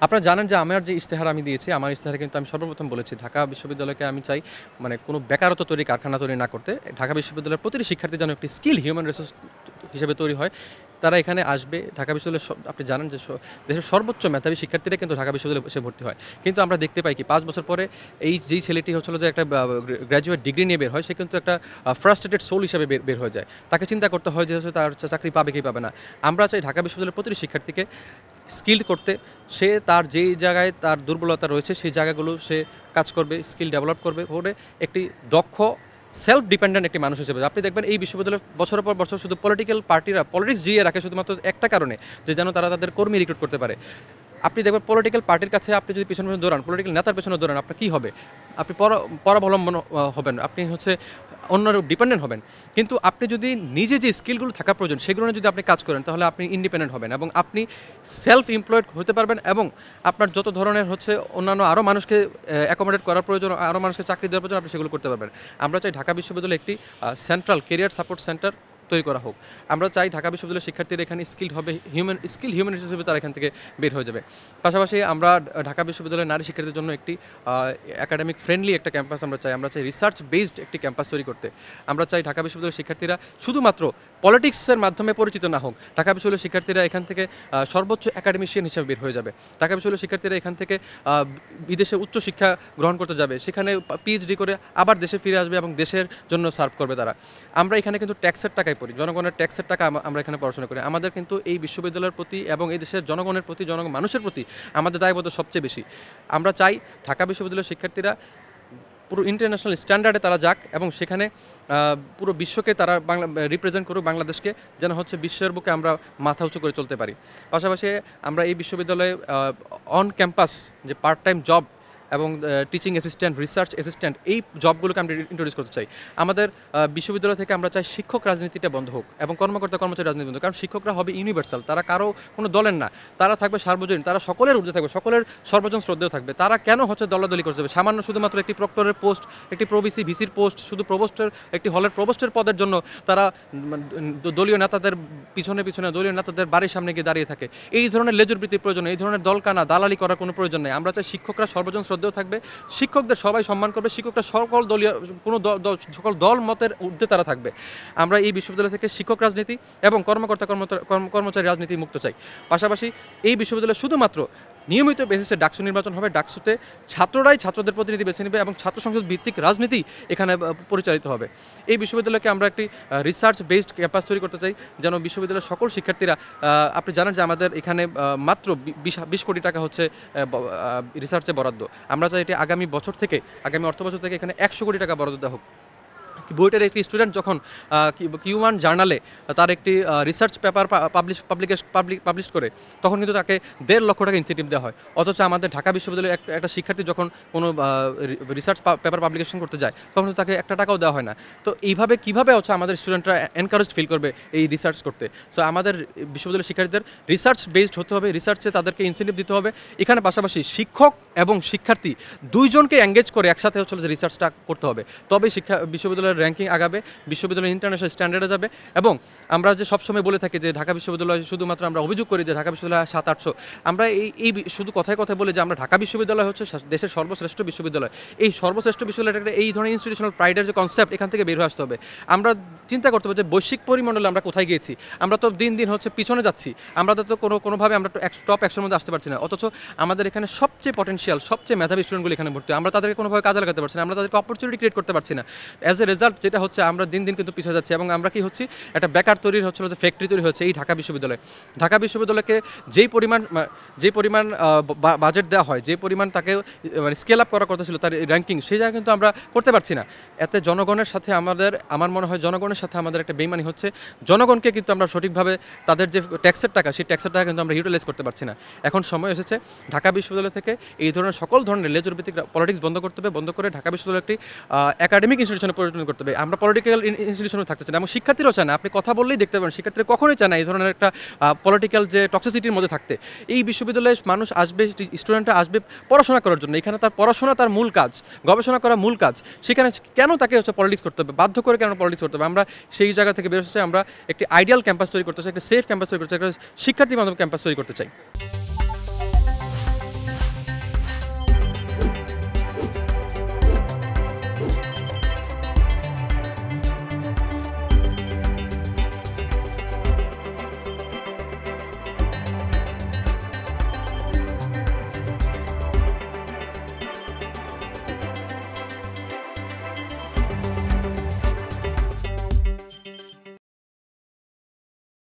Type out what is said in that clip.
আপনারা জানেন যে আমার যে ইশতেহার আমি দিয়েছি, আমার ইশতেহারে কিন্তু আমি সর্বপ্রথম বলেছি ঢাকা বিশ্ববিদ্যালয়কে আমি চাই মানে কোনো বেকারত্ব তৈরি কারখানা তৈরি না করতে। ঢাকা বিশ্ববিদ্যালয়ের প্রতিটি শিক্ষার্থী যেন একটি স্কিল হিউম্যান রিসোর্স হিসেবে তৈরি হয়। তারা এখানে আসবে। ঢাকা বিশ্ববিদ্যালয় আপনি জানেন যে দেশের সর্বোচ্চ মেধাবী শিক্ষার্থীরা কিন্তু ঢাকা বিশ্ববিদ্যালয়ে এসে ভর্তি হয়। কিন্তু আমরা দেখতে পাই কি ৫ বছর পরে যেই ছেলেটি হচ্ছিল যে একটা গ্র্যাজুয়েট ডিগ্রি নিয়ে বের হয়, সে কিন্তু একটা ফ্রাস্ট্রেটেড সোল হিসেবে বের হয়ে যায়। তাকে চিন্তা করতে হয় যে হচ্ছে তার চাকরি পাবে কি পাবে না। আমরা চাই ঢাকা বিশ্ববিদ্যালয়ের প্রতিটি শিক্ষার্থীকে স্কিল্ড করতে। সে তার যেই জায়গায় তার দুর্বলতা রয়েছে সেই জায়গাগুলো সে কাজ করবে, স্কিল ডেভেলপ করবে, করে একটি দক্ষ সেলফ ডিপেন্ডেন্ট একটি মানুষ হিসেবে। আপনি দেখবেন এই বিশ্ববিদ্যালয় বছরের পর বছর শুধু পলিটিক্যাল পার্টিরা পলিটিক্স জিয়ে রাখে শুধুমাত্র একটা কারণে, যে যেন তারা তাদের কর্মী রিক্রুট করতে পারে। আপনি দেখবেন পলিটিক্যাল পার্টির কাছে আপনি যদি পিছনে দৌড়ান, পলিটিক্যাল নেতার পেছনে দৌড়ান, আপনার কী হবে? আপনি পরাবলম্বন হবেন, আপনি হচ্ছে অন্যের ডিপেন্ডেন্ট হবেন। কিন্তু আপনি যদি নিজে যে স্কিলগুলো থাকা প্রয়োজন সেগুলো নিয়ে যদি আপনি কাজ করেন, তাহলে আপনি ইন্ডিপেন্ডেন্ট হবেন এবং আপনি সেলফ এমপ্লয়েড হতে পারবেন এবং আপনার যত ধরনের হচ্ছে অন্যান্য আরও মানুষকে অ্যাকোমোডেট করার প্রয়োজন, আরও মানুষকে চাকরি দেওয়ার প্রয়োজন, আপনি সেগুলো করতে পারবেন। আমরা চাই ঢাকা বিশ্ববিদ্যালয়ে একটি সেন্ট্রাল কেরিয়ার সাপোর্ট সেন্টার তৈরি করা হোক। আমরা চাই ঢাকা বিশ্ববিদ্যালয়ের শিক্ষার্থীরা এখানে স্কিল হবে, হিউম্যান হিসেবে তারা এখান থেকে বের হয়ে যাবে। পাশাপাশি আমরা ঢাকা বিশ্ববিদ্যালয়ের নারী শিক্ষার্থীদের জন্য একটি একাডেমিক ফ্রেন্ডলি একটা ক্যাম্পাস আমরা চাই রিসার্চ বেসড একটি ক্যাম্পাস তৈরি করতে। আমরা চাই ঢাকা বিশ্ববিদ্যালয়ের শিক্ষার্থীরা শুধুমাত্র পলিটিক্সের মাধ্যমে পরিচিত না হোক। ঢাকা বিশ্ববিদ্যালয়ের শিক্ষার্থীরা এখান থেকে সর্বোচ্চ একাডেমিশিয়ান হিসেবে বের হয়ে যাবে। ঢাকা বিশ্ববিদ্যালয়ের শিক্ষার্থীরা এখান থেকে বিদেশে উচ্চশিক্ষা গ্রহণ করতে যাবে, সেখানে পিএইচডি করে আবার দেশে ফিরে আসবে এবং দেশের জন্য সার্ভ করবে তারা। আমরা এখানে কিন্তু ট্যাক্সের টাকায় পড়ি, জনগণের ট্যাক্সের টাকা আমরা এখানে পড়াশোনা করি। আমাদের কিন্তু এই বিশ্ববিদ্যালয়ের প্রতি এবং এই দেশের জনগণের প্রতি, মানুষের প্রতি আমাদের দায়বদ্ধ সবচেয়ে বেশি। আমরা চাই ঢাকা বিশ্ববিদ্যালয়ের শিক্ষার্থীরা পুরো ইন্টারন্যাশনাল স্ট্যান্ডার্ডে তারা যাক এবং সেখানে পুরো বিশ্বকে তারা রিপ্রেজেন্ট করুক বাংলাদেশকে, যেন হচ্ছে বিশ্বের বুকে আমরা মাথা উঁচু করে চলতে পারি। পাশাপাশি আমরা এই বিশ্ববিদ্যালয়ে অন ক্যাম্পাস যে পার্ট টাইম জব এবং টিচিং অ্যাসিস্ট্যান্ট, রিসার্চ অ্যাসিস্ট্যান্ট, এই জবগুলোকে আমরা ইন্ট্রোডিউস করতে চাই। আমাদের বিশ্ববিদ্যালয় থেকে আমরা চাই শিক্ষক রাজনীতিটা বন্ধ হোক এবং কর্মচারী রাজনীতি বন্ধ, কারণ শিক্ষকরা হবে ইউনিভার্সাল, তারা কারো কোনো দলের না, তারা থাকবে সার্বজনীন, তারা সকলের ঊর্ধ্বে থাকবে, সকলের সর্বজন শ্রদ্ধেয় থাকবে। তারা কেন হচ্ছে দলাদলি করতে হবে? সামান্য শুধুমাত্র একটি প্রক্টরের পোস্ট, একটি প্রভিসি ভিসির পোস্ট, শুধু প্রভোস্টের একটি হলের প্রভোস্টের পদের জন্য তারা দলীয় নেতাদের পিছনে দলীয় নেতাদের বাড়ির সামনে গিয়ে দাঁড়িয়ে থাকে। এই ধরনের লেজুরবৃত্তির প্রয়োজন, এই ধরনের দলকানা দালালি করার কোনো প্রয়োজন নেই। আমরা চাই শিক্ষকরা সর্বজন শ্রদ্ধেয় থাকবে, শিক্ষকদের সবাই সম্মান করবে, শিক্ষকরা সকল দলীয় কোনো সকল দল মতের ঊর্ধ্বে তারা থাকবে। আমরা এই বিশ্ববিদ্যালয় থেকে শিক্ষক রাজনীতি এবং কর্মচারী রাজনীতি মুক্ত চাই। পাশাপাশি এই বিশ্ববিদ্যালয়ে শুধুমাত্র নিয়মিত বেসিসে ডাকসু নির্বাচন হবে, ডাকসুতে ছাত্ররাই ছাত্রদের প্রতিনিধি বেছে নেবে এবং ছাত্র সংসদ ভিত্তিক রাজনীতি এখানে পরিচালিত হবে। এই বিশ্ববিদ্যালয়কে আমরা একটি রিসার্চ বেসড ক্যাম্পাস তৈরি করতে চাই, যেন বিশ্ববিদ্যালয়ের সকল শিক্ষার্থীরা, আপনি জানেন যে আমাদের এখানে মাত্র 20 কোটি টাকা হচ্ছে রিসার্চে বরাদ্দ। আমরা চাই এটি আগামী অর্থ বছর থেকে এখানে 100 কোটি টাকা বরাদ্দ দেওয়া হোক। বুয়েটের একটি স্টুডেন্ট যখন কিউমান জার্নালে তার একটি রিসার্চ পেপার পাবলিশ করে, তখন কিন্তু তাকে 1.5 লক্ষ টাকা ইনসেন্টিভ দেওয়া হয়। অথচ আমাদের ঢাকা বিশ্ববিদ্যালয়ে একটা শিক্ষার্থী যখন কোনো রিসার্চ পেপার পাবলিকেশন করতে যায়, তখন কিন্তু তাকে 1 টাকাও দেওয়া হয় না। তো এইভাবে কীভাবে হচ্ছে আমাদের স্টুডেন্টরা এনকারেজ ফিল করবে এই রিসার্চ করতে? সো আমাদের বিশ্ববিদ্যালয়ের শিক্ষার্থীদের রিসার্চ বেসড হতে হবে, রিসার্চে তাদেরকে ইনসেন্টিভ দিতে হবে। এখানে পাশাপাশি শিক্ষক এবং শিক্ষার্থী দুইজনকে এঙ্গেজ করে একসাথে হচ্ছে যে রিসার্চটা করতে হবে, তবে বিশ্ববিদ্যালয়ের র্যাঙ্কিং আগাবে, বিশ্ববিদ্যালয় ইন্টারন্যাশনাল স্ট্যান্ডার্ডে যাবে। এবং আমরা যে সবসময় বলে থাকি যে ঢাকা বিশ্ববিদ্যালয়, শুধুমাত্র আমরা অভিযোগ করি যে ঢাকা বিশ্ববিদ্যালয় 700-800, আমরা এই শুধু কথায় বলি যে আমরা ঢাকা বিশ্ববিদ্যালয় হচ্ছে দেশের সর্বশ্রেষ্ঠ বিশ্ববিদ্যালয়। এই সর্বশ্রেষ্ঠ বিশ্ববিদ্যালয়টা এই ধরনের ইনস্টিটিউশনাল প্রাইডের যে কনসেপ্ট, এখান থেকে বের হয়ে আসতে হবে। আমরা চিন্তা করতে হবে যে বৈশ্বিক পরিমণ্ডলে আমরা কোথায় গিয়েছি। আমরা তো দিন দিন হচ্ছে পিছনে যাচ্ছি, আমরা তো কোনোভাবে আমরা টপ 100-এর মধ্যে আসতে পারছি না। অথচ আমাদের এখানে সবচেয়ে পটেনশিয়াল, সবচেয়ে মেধাবী স্টুডেন্টগুলো এখানে ভর্তি, আমরা তাদেরকে কোনোভাবে কাজে লাগাতে পারছি না, আমরা তাদেরকে অপরচুনিটি ক্রিয়েট করতে পারছি না। অ্যাজ এ রেজাল্ট যেটা হচ্ছে, আমরা দিন দিন কিন্তু পিছিয়ে যাচ্ছি এবং আমরা কি হচ্ছি, একটা বেকার তৈরির হচ্ছে যে ফ্যাক্টরি তৈরি হচ্ছে এই ঢাকা বিশ্ববিদ্যালয়কে যেই পরিমাণ বাজেট দেওয়া হয়, যে পরিমাণ তাকে মানে স্কেল আপ করার কথা ছিল তার র্যাঙ্কিং, সেই জায়গায় কিন্তু আমরা করতে পারছি না। এতে জনগণের সাথে আমার মনে হয় জনগণের সাথে আমাদের একটা বেইমানি হচ্ছে। জনগণকে কিন্তু আমরা সঠিকভাবে তাদের যে ট্যাক্সের টাকা, সেই ট্যাক্সের টাকা কিন্তু আমরা ইউটিলাইজ করতে পারছি না। এখন সময় এসেছে ঢাকা বিশ্ববিদ্যালয় থেকে এই ধরনের সকল ধরনের লেজুরভিত্তিক পলিটিক্স বন্ধ করতে হবে, বন্ধ করে ঢাকা বিশ্ববিদ্যালয় একটি একাডেমিক ইনস্টিটিউশনে পরিণত করতে হবে। আমরা পলিটিক্যাল ইনস্টিটিউশনে থাকতে চাই না এবং শিক্ষার্থীরাও চায় না। আপনি কথা বললেই দেখতে পাবেন শিক্ষার্থীরা কখনোই চায় না এই ধরনের একটা পলিটিক্যাল যে টক্সিসিটির মধ্যে থাকতে। এই বিশ্ববিদ্যালয়ে মানুষ আসবে, স্টুডেন্টরা আসবে পড়াশোনা করার জন্য। এখানে তার পড়াশোনা তার মূল কাজ, গবেষণা করা মূল কাজ। সেখানে কেন তাকে হচ্ছে পলিটিক্স করতে হবে, বাধ্য করে কেন পলিটিক্স করতে হবে? আমরা সেই জায়গা থেকে বের হচ্ছে, আমরা একটি আইডিয়াল ক্যাম্পাস তৈরি করতে চাই, একটা সেফ ক্যাম্পাস তৈরি করতে চাই, একটা শিক্ষার্থী বান্ধব ক্যাম্পাস তৈরি করতে চাই।